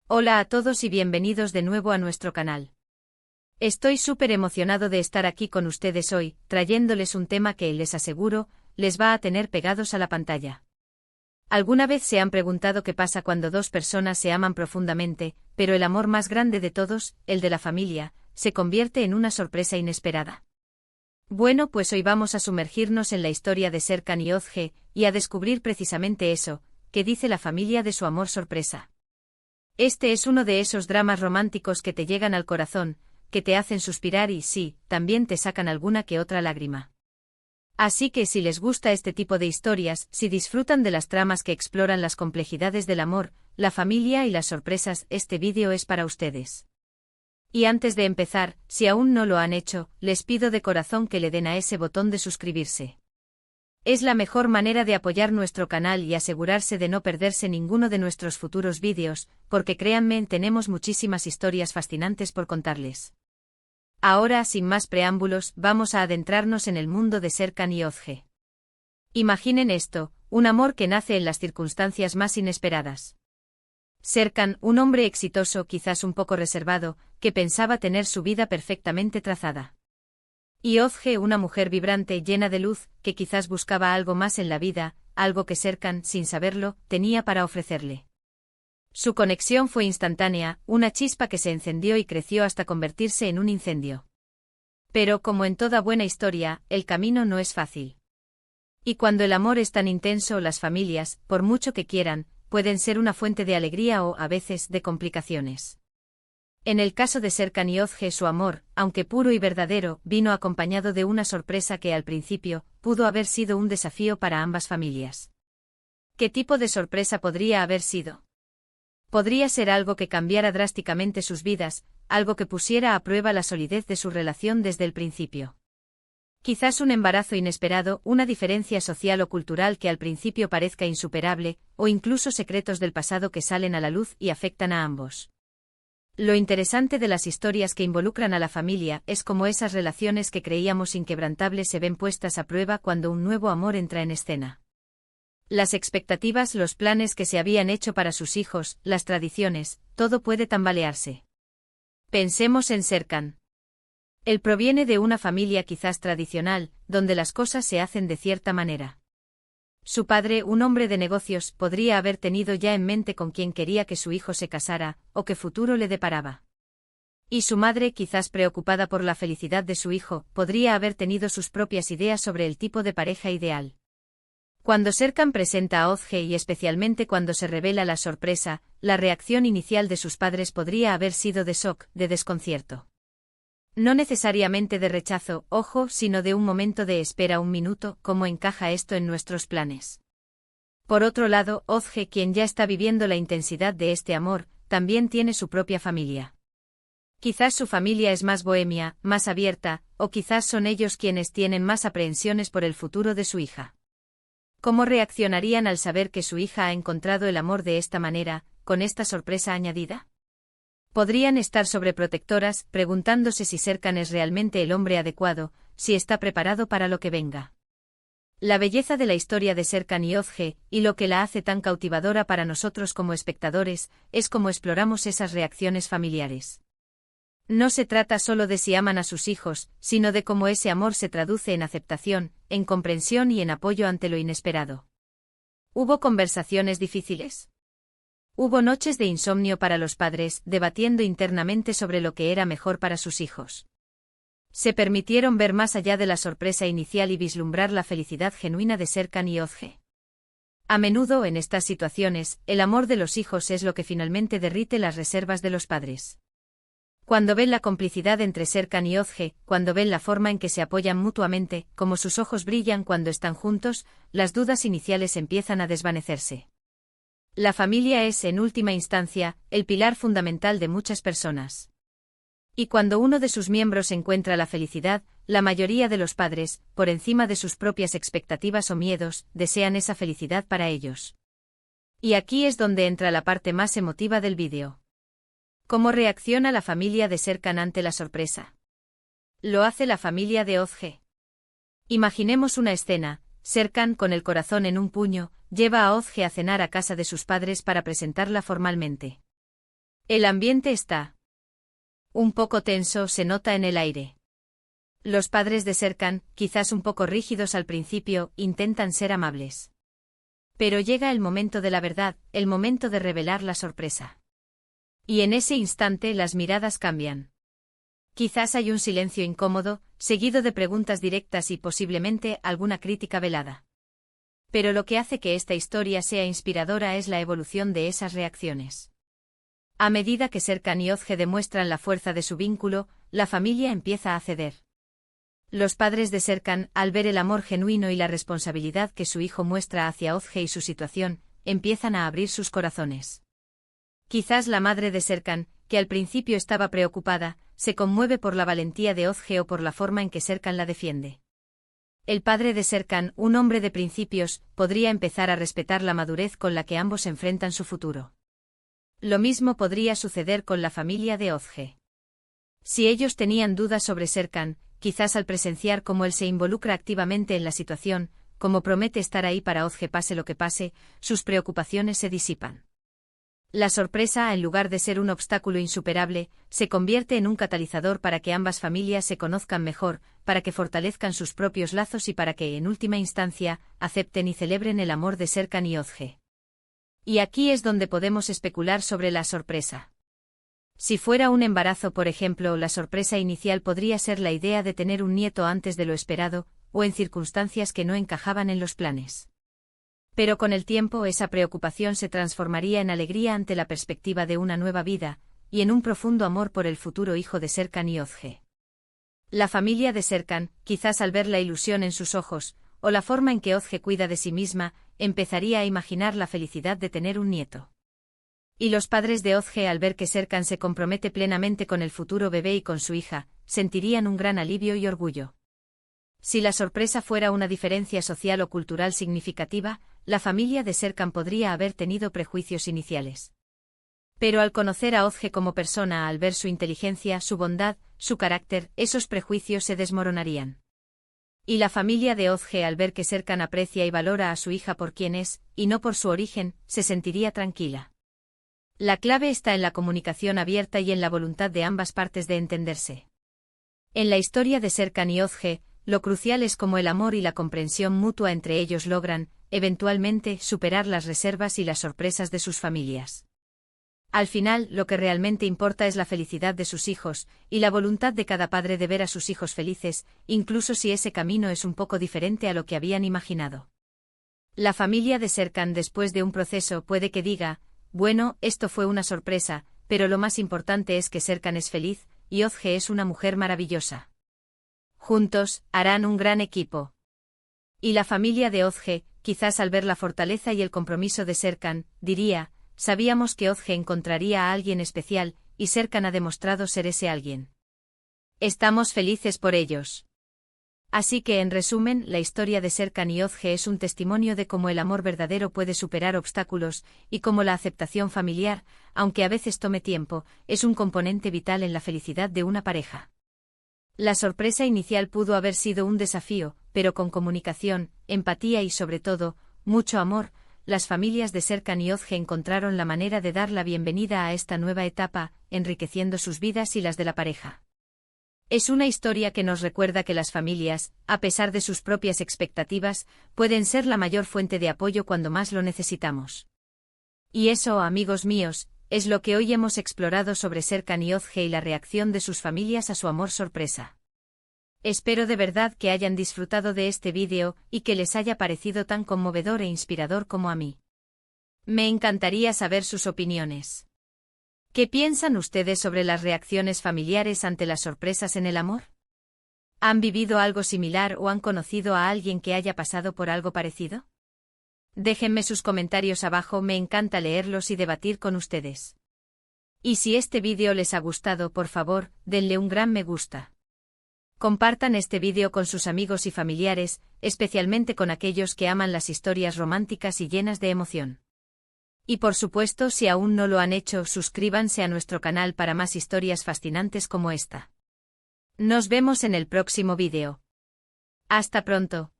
Hola a todos y bienvenidos de nuevo a nuestro canal. Estoy súper emocionado de estar aquí con ustedes hoy, trayéndoles un tema que, les aseguro, les va a tener pegados a la pantalla. ¿Alguna vez se han preguntado qué pasa cuando dos personas se aman profundamente, pero el amor más grande de todos, el de la familia, se convierte en una sorpresa inesperada? Bueno, pues hoy vamos a sumergirnos en la historia de Serkan y Özge, y a descubrir precisamente eso, que dice la familia de su amor sorpresa. Este es uno de esos dramas románticos que te llegan al corazón, que te hacen suspirar y, sí, también te sacan alguna que otra lágrima. Así que si les gusta este tipo de historias, si disfrutan de las tramas que exploran las complejidades del amor, la familia y las sorpresas, este vídeo es para ustedes. Y antes de empezar, si aún no lo han hecho, les pido de corazón que le den a ese botón de suscribirse. Es la mejor manera de apoyar nuestro canal y asegurarse de no perderse ninguno de nuestros futuros vídeos, porque créanme, tenemos muchísimas historias fascinantes por contarles. Ahora, sin más preámbulos, vamos a adentrarnos en el mundo de Serkan y Özge. Imaginen esto, un amor que nace en las circunstancias más inesperadas. Serkan, un hombre exitoso, quizás un poco reservado, que pensaba tener su vida perfectamente trazada. Y Özge, una mujer vibrante, llena de luz, que quizás buscaba algo más en la vida, algo que Serkan, sin saberlo, tenía para ofrecerle. Su conexión fue instantánea, una chispa que se encendió y creció hasta convertirse en un incendio. Pero, como en toda buena historia, el camino no es fácil. Y cuando el amor es tan intenso, las familias, por mucho que quieran, pueden ser una fuente de alegría o, a veces, de complicaciones. En el caso de Serkan y Özge, su amor, aunque puro y verdadero, vino acompañado de una sorpresa que al principio pudo haber sido un desafío para ambas familias. ¿Qué tipo de sorpresa podría haber sido? Podría ser algo que cambiara drásticamente sus vidas, algo que pusiera a prueba la solidez de su relación desde el principio. Quizás un embarazo inesperado, una diferencia social o cultural que al principio parezca insuperable, o incluso secretos del pasado que salen a la luz y afectan a ambos. Lo interesante de las historias que involucran a la familia es cómo esas relaciones que creíamos inquebrantables se ven puestas a prueba cuando un nuevo amor entra en escena. Las expectativas, los planes que se habían hecho para sus hijos, las tradiciones, todo puede tambalearse. Pensemos en Serkan. Él proviene de una familia quizás tradicional, donde las cosas se hacen de cierta manera. Su padre, un hombre de negocios, podría haber tenido ya en mente con quién quería que su hijo se casara, o qué futuro le deparaba. Y su madre, quizás preocupada por la felicidad de su hijo, podría haber tenido sus propias ideas sobre el tipo de pareja ideal. Cuando Serkan presenta a Özge y especialmente cuando se revela la sorpresa, la reacción inicial de sus padres podría haber sido de shock, de desconcierto. No necesariamente de rechazo, ojo, sino de un momento de espera, un minuto, ¿cómo encaja esto en nuestros planes? Por otro lado, Özge, quien ya está viviendo la intensidad de este amor, también tiene su propia familia. Quizás su familia es más bohemia, más abierta, o quizás son ellos quienes tienen más aprehensiones por el futuro de su hija. ¿Cómo reaccionarían al saber que su hija ha encontrado el amor de esta manera, con esta sorpresa añadida? Podrían estar sobreprotectoras, preguntándose si Serkan es realmente el hombre adecuado, si está preparado para lo que venga. La belleza de la historia de Serkan y Özge, y lo que la hace tan cautivadora para nosotros como espectadores, es cómo exploramos esas reacciones familiares. No se trata solo de si aman a sus hijos, sino de cómo ese amor se traduce en aceptación, en comprensión y en apoyo ante lo inesperado. ¿Hubo conversaciones difíciles? Hubo noches de insomnio para los padres, debatiendo internamente sobre lo que era mejor para sus hijos. Se permitieron ver más allá de la sorpresa inicial y vislumbrar la felicidad genuina de Serkan y Özge. A menudo, en estas situaciones, el amor de los hijos es lo que finalmente derrite las reservas de los padres. Cuando ven la complicidad entre Serkan y Özge, cuando ven la forma en que se apoyan mutuamente, como sus ojos brillan cuando están juntos, las dudas iniciales empiezan a desvanecerse. La familia es, en última instancia, el pilar fundamental de muchas personas. Y cuando uno de sus miembros encuentra la felicidad, la mayoría de los padres, por encima de sus propias expectativas o miedos, desean esa felicidad para ellos. Y aquí es donde entra la parte más emotiva del vídeo. ¿Cómo reacciona la familia de Serkan ante la sorpresa? Lo hace la familia de Özge. Imaginemos una escena. Serkan, con el corazón en un puño, lleva a Özge a cenar a casa de sus padres para presentarla formalmente. El ambiente está un poco tenso, se nota en el aire. Los padres de Serkan, quizás un poco rígidos al principio, intentan ser amables. Pero llega el momento de la verdad, el momento de revelar la sorpresa. Y en ese instante las miradas cambian. Quizás hay un silencio incómodo, seguido de preguntas directas y posiblemente alguna crítica velada. Pero lo que hace que esta historia sea inspiradora es la evolución de esas reacciones. A medida que Serkan y Özge demuestran la fuerza de su vínculo, la familia empieza a ceder. Los padres de Serkan, al ver el amor genuino y la responsabilidad que su hijo muestra hacia Özge y su situación, empiezan a abrir sus corazones. Quizás la madre de Serkan, que al principio estaba preocupada, se conmueve por la valentía de Özge o por la forma en que Serkan la defiende. El padre de Serkan, un hombre de principios, podría empezar a respetar la madurez con la que ambos enfrentan su futuro. Lo mismo podría suceder con la familia de Özge. Si ellos tenían dudas sobre Serkan, quizás al presenciar cómo él se involucra activamente en la situación, como promete estar ahí para Özge pase lo que pase, sus preocupaciones se disipan. La sorpresa, en lugar de ser un obstáculo insuperable, se convierte en un catalizador para que ambas familias se conozcan mejor, para que fortalezcan sus propios lazos y para que, en última instancia, acepten y celebren el amor de Serkan y Özge. Y aquí es donde podemos especular sobre la sorpresa. Si fuera un embarazo, por ejemplo, la sorpresa inicial podría ser la idea de tener un nieto antes de lo esperado, o en circunstancias que no encajaban en los planes. Pero con el tiempo esa preocupación se transformaría en alegría ante la perspectiva de una nueva vida, y en un profundo amor por el futuro hijo de Serkan y Özge. La familia de Serkan, quizás al ver la ilusión en sus ojos, o la forma en que Özge cuida de sí misma, empezaría a imaginar la felicidad de tener un nieto. Y los padres de Özge, al ver que Serkan se compromete plenamente con el futuro bebé y con su hija, sentirían un gran alivio y orgullo. Si la sorpresa fuera una diferencia social o cultural significativa, la familia de Serkan podría haber tenido prejuicios iniciales. Pero al conocer a Özge como persona, al ver su inteligencia, su bondad, su carácter, esos prejuicios se desmoronarían. Y la familia de Özge, al ver que Serkan aprecia y valora a su hija por quien es, y no por su origen, se sentiría tranquila. La clave está en la comunicación abierta y en la voluntad de ambas partes de entenderse. En la historia de Serkan y Özge, lo crucial es cómo el amor y la comprensión mutua entre ellos logran, eventualmente, superar las reservas y las sorpresas de sus familias. Al final, lo que realmente importa es la felicidad de sus hijos, y la voluntad de cada padre de ver a sus hijos felices, incluso si ese camino es un poco diferente a lo que habían imaginado. La familia de Serkan, después de un proceso, puede que diga, bueno, esto fue una sorpresa, pero lo más importante es que Serkan es feliz, y Özge es una mujer maravillosa. Juntos, harán un gran equipo. Y la familia de Özge, quizás al ver la fortaleza y el compromiso de Serkan, diría, sabíamos que Özge encontraría a alguien especial, y Serkan ha demostrado ser ese alguien. Estamos felices por ellos. Así que, en resumen, la historia de Serkan y Özge es un testimonio de cómo el amor verdadero puede superar obstáculos, y cómo la aceptación familiar, aunque a veces tome tiempo, es un componente vital en la felicidad de una pareja. La sorpresa inicial pudo haber sido un desafío, pero con comunicación, empatía y sobre todo, mucho amor, las familias de Serkan y Özge encontraron la manera de dar la bienvenida a esta nueva etapa, enriqueciendo sus vidas y las de la pareja. Es una historia que nos recuerda que las familias, a pesar de sus propias expectativas, pueden ser la mayor fuente de apoyo cuando más lo necesitamos. Y eso, amigos míos, es lo que hoy hemos explorado sobre Serkan y Özge y la reacción de sus familias a su amor sorpresa. Espero de verdad que hayan disfrutado de este vídeo y que les haya parecido tan conmovedor e inspirador como a mí. Me encantaría saber sus opiniones. ¿Qué piensan ustedes sobre las reacciones familiares ante las sorpresas en el amor? ¿Han vivido algo similar o han conocido a alguien que haya pasado por algo parecido? Déjenme sus comentarios abajo, me encanta leerlos y debatir con ustedes. Y si este vídeo les ha gustado, por favor, denle un gran me gusta. Compartan este vídeo con sus amigos y familiares, especialmente con aquellos que aman las historias románticas y llenas de emoción. Y por supuesto, si aún no lo han hecho, suscríbanse a nuestro canal para más historias fascinantes como esta. Nos vemos en el próximo vídeo. Hasta pronto.